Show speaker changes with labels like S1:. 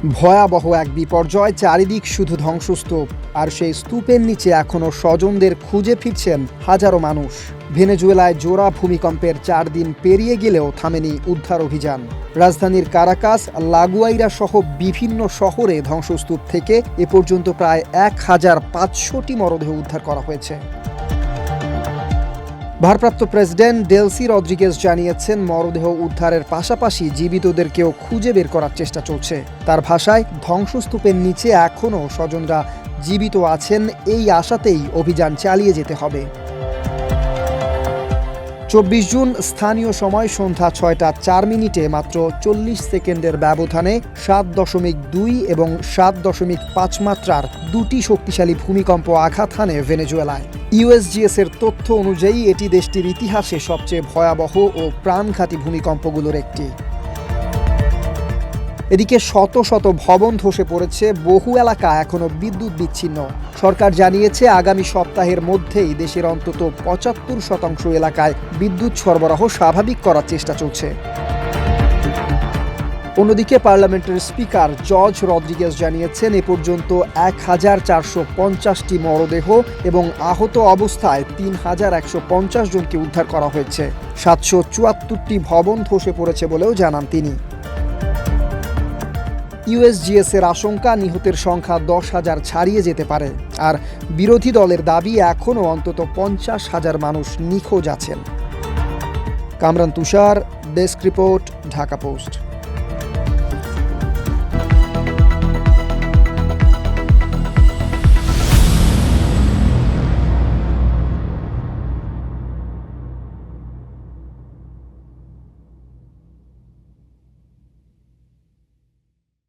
S1: ভয়াবহ এক বিপর্যয়, চারিদিক শুধু ধ্বংসস্তূপ, আর সেই স্তূপের নিচে এখনও স্বজনদের খুঁজে ফিরছেন হাজারো মানুষ। ভেনেজুয়েলায় জোড়া ভূমিকম্পের ৪ দিন পেরিয়ে গেলেও থামেনি উদ্ধার অভিযান। রাজধানীর কারাকাস, লাগুয়াইরা সহ বিভিন্ন শহরে ধ্বংসস্তূপ থেকে এ পর্যন্ত প্রায় ১,৫০০টি মরদেহ উদ্ধার করা হয়েছে। ভারপ্রাপ্ত প্রেসিডেন্ট ডেলসি রদ্রিগেজ জানিয়েছেন, মরদেহ উদ্ধারের পাশাপাশি জীবিতদেরকেও খুঁজে বের করার চেষ্টা চলছে। তার ভাষায়, ধ্বংসস্তূপের নিচে এখনও স্বজনরা জীবিত আছেন, এই আশাতেই অভিযান চালিয়ে যেতে হবে। ২৪ জুন স্থানীয় সময় সন্ধ্যা ৬টা ৪ মিনিটে মাত্র ৪০ সেকেন্ডের ব্যবধানে ৭.২ এবং ৭.৫ মাত্রার দুটি শক্তিশালী ভূমিকম্প আঘাত হানে ভেনেজুয়েলায়। ইউএসজিএস এর তথ্য অনুযায়ী এটি দেশটির ইতিহাসে সবচেয়ে ভয়াবহ ও প্রাণঘাতী ভূমিকম্পগুলোর একটি। এদিকে শত শত ভবন ধসে পড়েছে, বহু এলাকা এখনো বিদ্যুৎ বিচ্ছিন্ন। সরকার জানিয়েছে, আগামী সপ্তাহের মধ্যেই দেশের অন্তত ৭৫% এলাকায় বিদ্যুৎ সরবরাহ স্বাভাবিক করার চেষ্টা চলছে। অন্যদিকে পার্লামেন্টের স্পিকার জর্জ রদ্রিগেজ জানিয়েছেন, এ পর্যন্ত ১,৪৫০টি মরদেহ এবং আহত অবস্থায় ৩,১৫০ জনকে উদ্ধার করা হয়েছে। ৭৭৪টি ভবন ধসে পড়েছে বলেও জানান তিনি। ইউএসজিএস এর আশঙ্কা, নিহতের সংখ্যা ১০,০০০ ছাড়িয়ে যেতে পারে, আর বিরোধী দলের দাবি এখনও অন্তত ৫০,০০০ মানুষ নিখোঁজ আছেন। কামরান তুষার, ডেস্ক রিপোর্ট, ঢাকা পোস্ট।